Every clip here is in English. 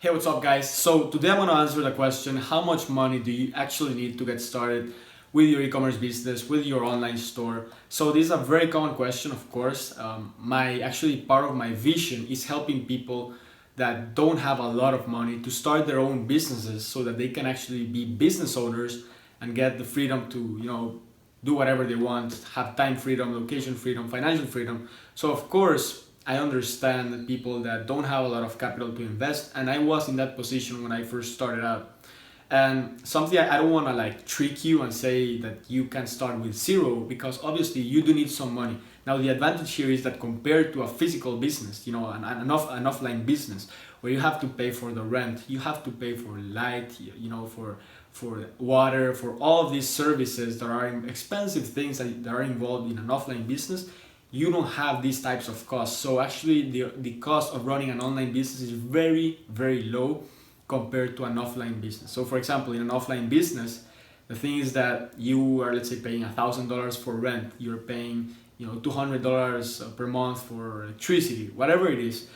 Hey, what's up, guys? So today I'm gonna answer the question: how much money do you actually need to get started with your e-commerce business, with your online store? So this is a very common question, of course. My actually part of my vision is helping people that don't have a lot of money to start their own businesses, so that they can actually be business owners and get the freedom to do whatever they want, have time freedom, location freedom, financial freedom. So of course I understand people that don't have a lot of capital to invest, and I was in that position when I first started out. And something I don't want to like trick you and say that you can start with zero, because obviously you do need some money. Now the advantage here is that compared to a physical business, an offline business where you have to pay for the rent, you have to pay for light, for water, for all of these services that are expensive things that are involved in an offline business, you don't have these types of costs. So actually the cost of running an online business is very, very low compared to an offline business. So for example, in an offline business, the thing is that you are, let's say, paying $1,000 for rent, you're paying $200 per month for electricity, whatever it is,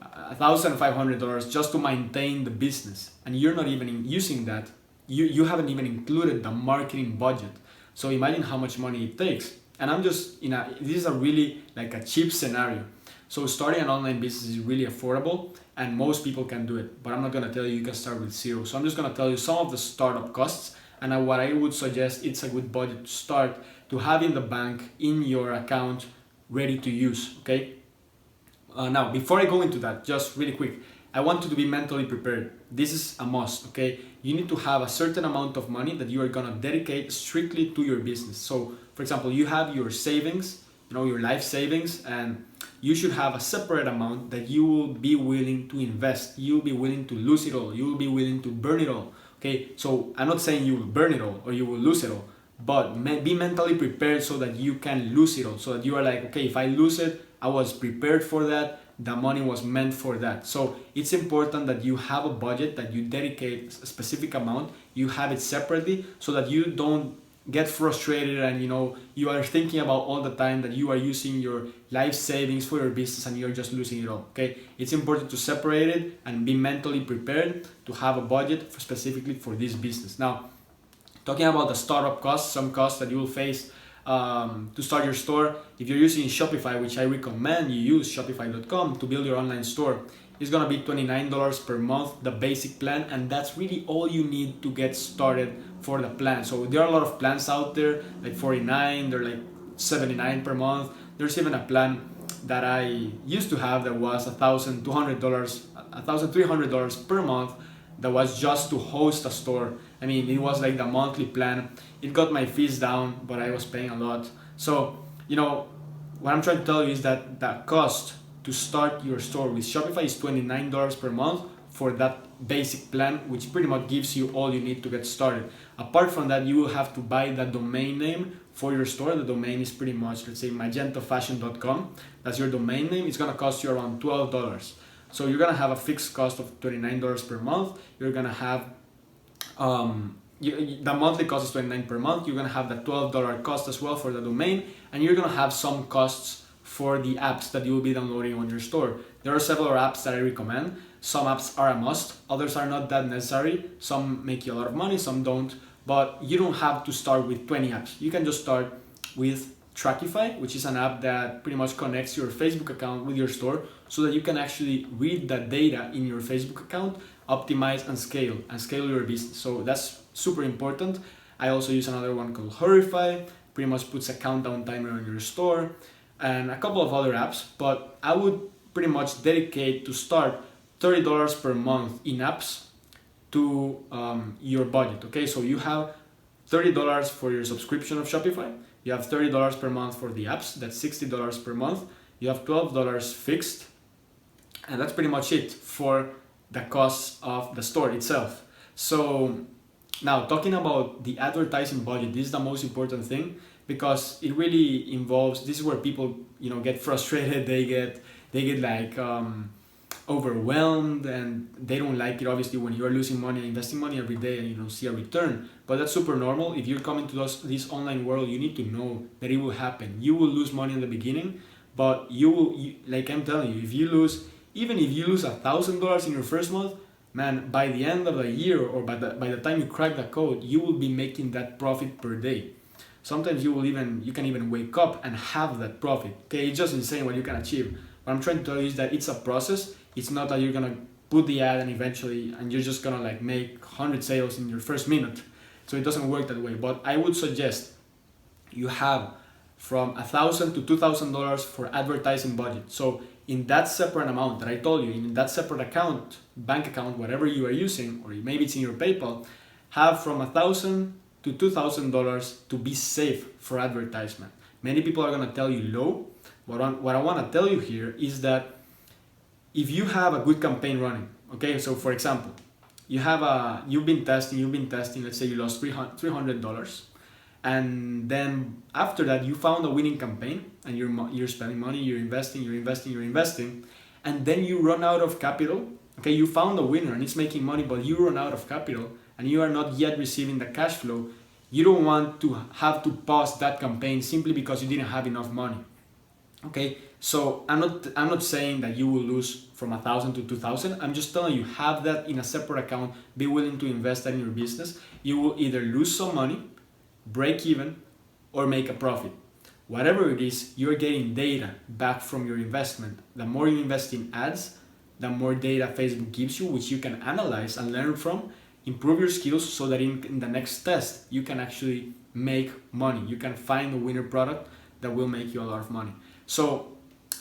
$1,500 just to maintain the business, and you're not even using that. You haven't even included the marketing budget. So imagine how much money it takes. And I'm just this is a really like a cheap scenario. So starting an online business is really affordable and most people can do it. But I'm not gonna tell you can start with zero. So I'm just gonna tell you some of the startup costs, and what I would suggest, it's a good budget to start to have in the bank, in your account, ready to use. Okay. Now, before I go into that, just really quick, I want you to be mentally prepared. This is a must, okay? You need to have a certain amount of money that you are gonna dedicate strictly to your business. So, for example, you have your savings, your life savings, and you should have a separate amount that you will be willing to invest. You'll be willing to lose it all. You will be willing to burn it all, okay? So, I'm not saying you will burn it all or you will lose it all, but be mentally prepared so that you can lose it all. So that you are like, okay, if I lose it, I was prepared for that. The money was meant for that. So it's important that you have a budget, that you dedicate a specific amount, you have it separately, so that you don't get frustrated and you are thinking about all the time that you are using your life savings for your business and you're just losing it all. Okay, it's important to separate it and be mentally prepared to have a budget specifically for this business. Now, talking about the startup costs, some costs that you will face to start your store. If you're using Shopify, which I recommend you use Shopify.com to build your online store, it's gonna be $29 per month, the basic plan, and that's really all you need to get started for the plan. So there are a lot of plans out there, like 49, they're like 79 per month. There's even a plan that I used to have that was $1,200, $1,300 per month, that was just to host a store. I mean, it was like the monthly plan. It got my fees down, but I was paying a lot. So, what I'm trying to tell you is that the cost to start your store with Shopify is $29 per month for that basic plan, which pretty much gives you all you need to get started. Apart from that, you will have to buy the domain name for your store. The domain is pretty much, let's say, magentafashion.com. That's your domain name. It's gonna cost you around $12. So you're gonna have a fixed cost of $29 per month. You're gonna have the monthly cost is $29 per month. You're gonna have the $12 cost as well for the domain, and you're gonna have some costs for the apps that you will be downloading on your store. There are several apps that I recommend. Some apps are a must, others are not that necessary. Some make you a lot of money, some don't. But you don't have to start with 20 apps. You can just start with Trackify, which is an app that pretty much connects your Facebook account with your store, so that you can actually read the data in your Facebook account, optimize and scale your business. So that's super important. I also use another one called Hurrify, pretty much puts a countdown timer on your store, and a couple of other apps. But I would pretty much dedicate to start $30 per month in apps to your budget. Okay, so you have $30 for your subscription of Shopify. You have $30 per month for the apps. That's $60 per month. You have $12 fixed, and that's pretty much it for the cost of the store itself. So now, talking about the advertising budget, this is the most important thing, because it really involves, this is where people get frustrated. They get like overwhelmed, and they don't like it, obviously, when you're losing money and investing money every day and you don't see a return. But that's super normal. If you're coming to this online world, you need to know that it will happen. You will lose money in the beginning, but like I'm telling you, even if you lose $1,000 in your first month, man, by the end of the year or by the time you crack the code, you will be making that profit per day. Sometimes you can even wake up and have that profit. Okay, it's just insane what you can achieve. What I'm trying to tell you is that it's a process. It's not that you're gonna put the ad and eventually and you're just gonna like make 100 sales in your first minute. So it doesn't work that way. But I would suggest you have from $1,000 to $2,000 for advertising budget. So in that separate amount that I told you, in that separate account, bank account, whatever you are using, or maybe it's in your PayPal, have from $1,000 to $2,000 to be safe for advertisement. Many people are gonna tell you low. What I wanna tell you here is that if you have a good campaign running, okay, so for example, you've been testing, let's say you lost $300, and then after that you found a winning campaign and you're spending money, you're investing, and then you run out of capital. Okay, you found a winner and it's making money, but you run out of capital and you are not yet receiving the cash flow. You don't want to have to pause that campaign simply because you didn't have enough money. Okay, so I'm not saying that you will lose from 1,000 to 2,000. I'm just telling you, have that in a separate account. Be willing to invest that in your business. You will either lose some money, break even, or make a profit. Whatever it is, you're getting data back from your investment. The more you invest in ads, the more data Facebook gives you, which you can analyze and learn from, improve your skills so that in the next test, you can actually make money. You can find a winner product that will make you a lot of money. So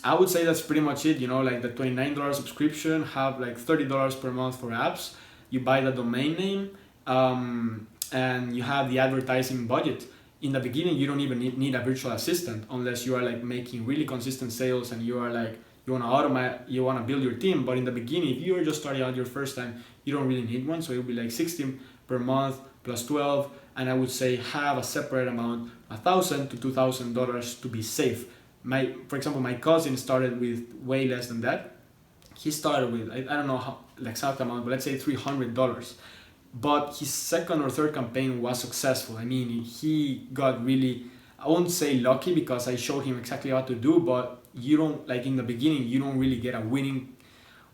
I would say that's pretty much it. Like the $29 subscription, have like $30 per month for apps. You buy the domain name, and you have the advertising budget. In the beginning, you don't even need a virtual assistant unless you are like making really consistent sales and you are like, you want to automate, you want to build your team. But in the beginning, if you're just starting out your first time, you don't really need one. So it'll be like 16 per month plus 12. And I would say have a separate amount, $1,000 to $2,000 to be safe. For example, my cousin started with way less than that. He started with, I don't know how the exact amount, but let's say $300. But his second or third campaign was successful. I mean, he got really, I won't say lucky because I showed him exactly what to do, but you don't, like in the beginning, you don't really get a winning,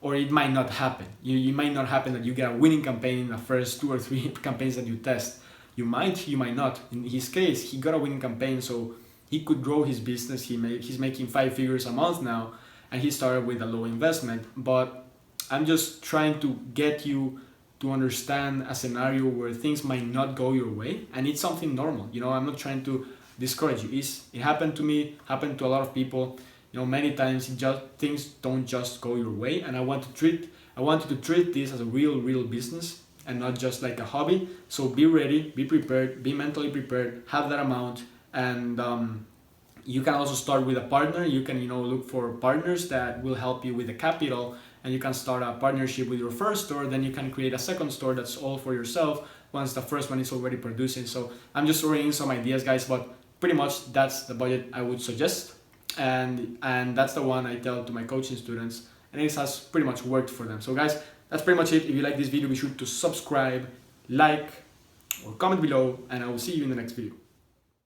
or it might not happen. You might not happen that you get a winning campaign in the first 2 or 3 campaigns that you test. You might not. In his case, he got a winning campaign, so he could grow his business. He's making 5 figures a month now, and he started with a low investment. But I'm just trying to get you to understand a scenario where things might not go your way, and it's something normal. I'm not trying to discourage you. It happened to me, happened to a lot of people. Many times things don't just go your way, and I want you to treat this as a real business and not just like a hobby. So be ready, be prepared, be mentally prepared, have that amount, and you can also start with a partner. You can look for partners that will help you with the capital, and you can start a partnership with your first store. Then you can create a second store that's all for yourself once the first one is already producing. So I'm just throwing in some ideas, guys, but pretty much that's the budget I would suggest, and that's the one I tell to my coaching students, and it has pretty much worked for them. So guys, that's pretty much it. If you like this video, be sure to subscribe, like, or comment below, and I will see you in the next video.